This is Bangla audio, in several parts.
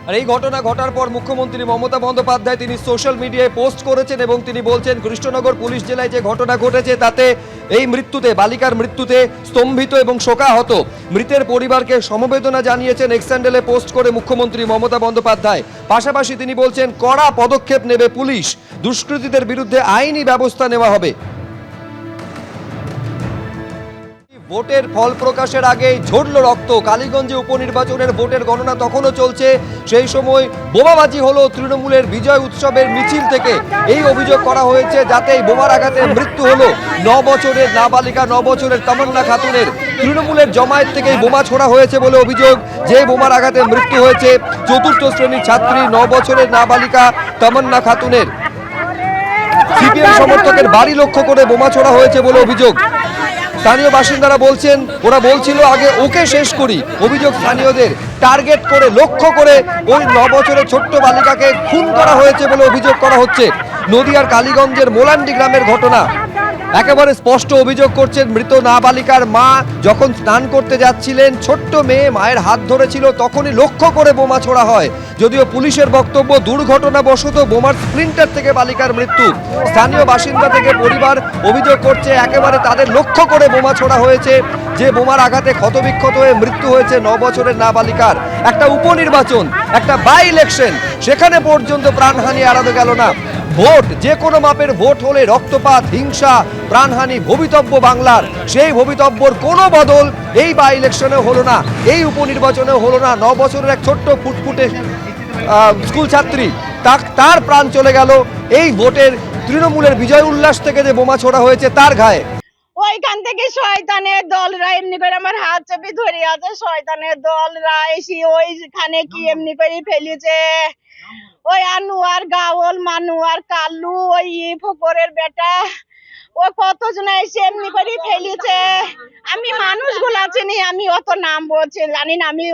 আর এই ঘটনা ঘটার পর মুখ্যমন্ত্রী মমতা বন্দ্যোপাধ্যায় তিনি সোশ্যাল মিডিয়ায় পোস্ট করেছেন এবং তিনি বলছেন কৃষ্ণনগর পুলিশ জেলায় যে ঘটনা ঘটেছে তাতে এই মৃত্যুতে বালিকার মৃত্যুতে স্তম্ভিত এবং শোকাহত। মৃতের পরিবারকে সমবেদনা জানিয়েছেন এক্স হ্যান্ডেলে পোস্ট করে মুখ্যমন্ত্রী মমতা বন্দ্যোপাধ্যায়। পাশাপাশি তিনি বলছেন কড়া পদক্ষেপ নেবে পুলিশ, দুষ্কৃতীদের বিরুদ্ধে আইনি ব্যবস্থা নেওয়া হবে। ভোটের ফল প্রকাশের আগেই ঝরল রক্ত। কালীগঞ্জে উপনির্বাচনের ভোটের গণনা তখনও চলছে। সেই সময় বোমাবাজি হলো তৃণমূলের বিজয় উৎসবের মিছিল থেকে। এই অভিযোগ করা হয়েছে যাতে এই বোমার আঘাতে মৃত্যু হলো 9 বছরের নাবালিকা 9 বছরের তামান্না খাতুনের। তৃণমূলের জমায়েত থেকে বোমা ছোড়া হয়েছে বলে অভিযোগ। যে বোমার আঘাতে মৃত্যু হয়েছে 4র্থ শ্রেণীর ছাত্রী 9 বছরের নাবালিকা তামান্না খাতুনের। সিপিএম সমর্থকের বাড়ি লক্ষ্য করে বোমা ছোড়া হয়েছে বলে অভিযোগ। স্থানীয় বাসিন্দারা বলছেন ওরা বলছিল আগে ওকে শেষ করি। অভিযোগ স্থানীয়দের টার্গেট করে লক্ষ্য করে ওই 9 বছরের ছোট্ট বালিকাকে খুন করা হয়েছে বলে অভিযোগ করা হচ্ছে। নদিয়ার কালীগঞ্জের মোলান্ডি গ্রামের ঘটনা। একেবারে স্পষ্ট অভিযোগ করছেন মৃত নাবালিকার মা যখন স্নান করতে যাচ্ছিলেন, ছোট্ট মেয়ে মায়ের হাত ধরেছিল, তখনই লক্ষ্য করে বোমা ছোড়া হয়। যদিও পুলিশের বক্তব্য দুর্ঘটনাবশত বোমার স্প্লিন্টার থেকে বালিকার মৃত্যু। স্থানীয় বাসিন্দা থেকে পরিবার অভিযোগ করছে একেবারে তাদের লক্ষ্য করে বোমা ছোড়া হয়েছে। যে বোমার আঘাতে ক্ষতবিক্ষত হয়ে মৃত্যু হয়েছে 9 বছরের নাবালিকার। একটা উপনির্বাচন, একটা বাই ইলেকশন, সেখানে পর্যন্ত প্রাণহানি এড়ানো গেল না। ভোট যে কোনো মাপের ভোট হলে রক্তপাত, হিংসা, প্রাণহানি ভবিতব্য বাংলার। সেই ভবিতব্যর কোনো বদল এই বাই ইলেকশনে হলো না, এই উপনির্বাচনে হলো না। 9 বছরের এক ছোট্ট ফুটফুটে স্কুল ছাত্রী, তার প্রাণ চলে গেল এই ভোটের তৃণমূলের বিজয় উল্লাস থেকে যে বোমা ছোড়া হয়েছে তার গায়ে। ওইখান থেকে শয়তানের দলরা এমনি করে আমার হাত চেপে ধরে আছে। শয়তানের দলরা এসে ওইখানে কি এমনি করে ফেলেছে। ওই আনোয়ার, গাওল, মানুয়ার, কালু, ওই ফকরের বেটা, ও কতজন এসে এমনি করে ফেলেছে। আমি মানুষগুলা চিনি, আমি অত নাম বলছি জানি না। আমি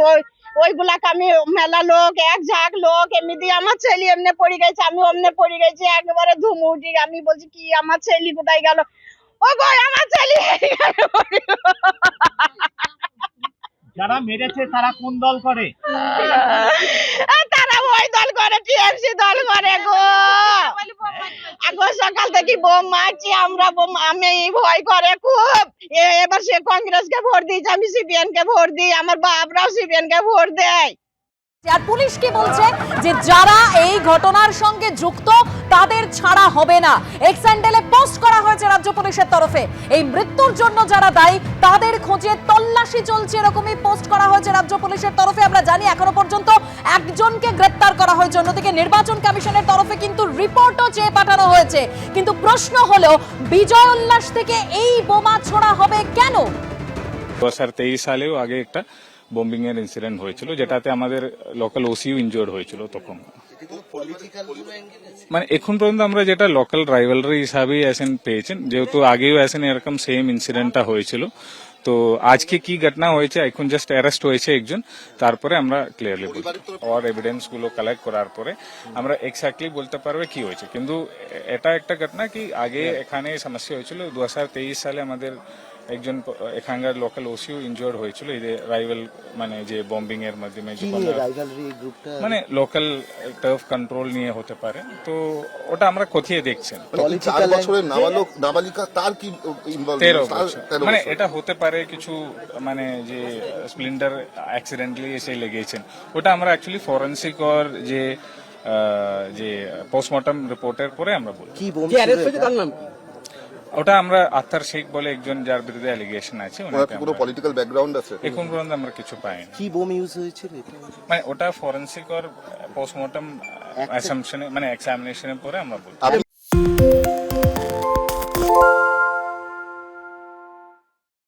ওইগুলাকে আমি মেলা লোক, এক ঝাঁক লোক এমনি আমার ছেলে এমনি পড়ে গেছে, আমি অমনে পড়ে গেছি। একেবারে ধুমুটি। আমি বলছি কি আমার ছেলে কোথায় গেল? ও গো আমার ছেলে। যারা মেরেছে তারা কোন দল করে? তারা ওই দল করে, টিএমসি দল করে গো। এখন সকাল থেকে বোম মারছি আমরা, আমি ভয় করে খুব। এবার সে কংগ্রেসকে ভোট দিয়েছে, আমি সিপিএন কে ভোট দিই, আমার বাপরাও সিপিএন কে ভোট দেয়। আর পুলিশ কি বলছে যে যারা এই ঘটনার সঙ্গে যুক্ত তাদের ছাড়া হবে না। এক্স হ্যান্ডেলে পোস্ট করা হয়েছে রাজ্য পুলিশের তরফে। এই মৃত্যুর জন্য যারা দায়ী তাদের খোঁজে তল্লাশি চলছে, এরকমই পোস্ট করা হয়েছে রাজ্য পুলিশের তরফে। আমরা জানি এখনো পর্যন্ত একজনকে গ্রেপ্তার করা হয়েছে। অন্যদিকে নির্বাচন কমিশনের তরফে কিন্তু রিপোর্টও চেয়ে পাঠানো হয়েছে। কিন্তু প্রশ্ন হলো বিজয় উল্লাস থেকে এই বোমা ছোড়া হবে কেন? 2023 সালেও আগে একটা বম্বিং এর ইনসিডেন্ট হয়েছিল, যেটাতে আমাদের লোকাল ওসিও ইনজোর্ড হয়েছিল তখন। মানে এখন পর্যন্ত আমরা যেটা লোকাল রাইভালরি হিসাবেই অ্যাসেন পেয়েছেন, যেহেতু আগেও অ্যাসেন এরকম সেম ইনসিডেন্টটা হয়েছিল। তো আজকে কি ঘটনা হয়েছে, এখন জাস্ট অ্যারেস্ট হয়েছে একজন, তারপরে আমরা ক্লিয়ারলি বলবো। আর এভিডেন্স গুলো কালেক্ট করার পরে আমরা এক্স্যাক্টলি বলতে পারবে কি হয়েছে। কিন্তু এটা একটা ঘটনা কি আগে এখানে সমস্যা হয়েছিল। 2023 সালে আমাদের একজন এখানকার লোকাল ওসিও ইনজোর্ড হয়েছিল এই যে রাইভাল মানে যে বম্বিং এর মাধ্যমে, মানে লোকাল টার্ফ কন্ট্রোল নিয়ে হতে পারে। তো ওটা আমরা খতিয়ে দেখছেন। 4 বছরের নাবালিকা তার কি মানে এটা হতে পারে কিছু মানে যে স্প্লিন্টার অ্যাক্সিডেন্টলি এসে লেগেছেন। ওটা আমরা অ্যাকচুয়ালি ফরেন্সিক আর যে পোস্টমর্টম রিপোর্টের পরে আমরা বলবো। ওটা আমরা আত্মার শেখ বলে একজন যার বিরুদ্ধে অ্যালিগেশন আছে, পুরো পলিটিক্যাল ব্যাকগ্রাউন্ড আছে। এখন পর্যন্ত আমরা কিছু পাইনি। কি বোম ইউজ হয়েছিল? মানে ওটা ফরেন্সিক আর পোস্টমর্টম অ্যাসাম্পশনে মানে এক্সামিনেশনের পরে আমরা বলবো।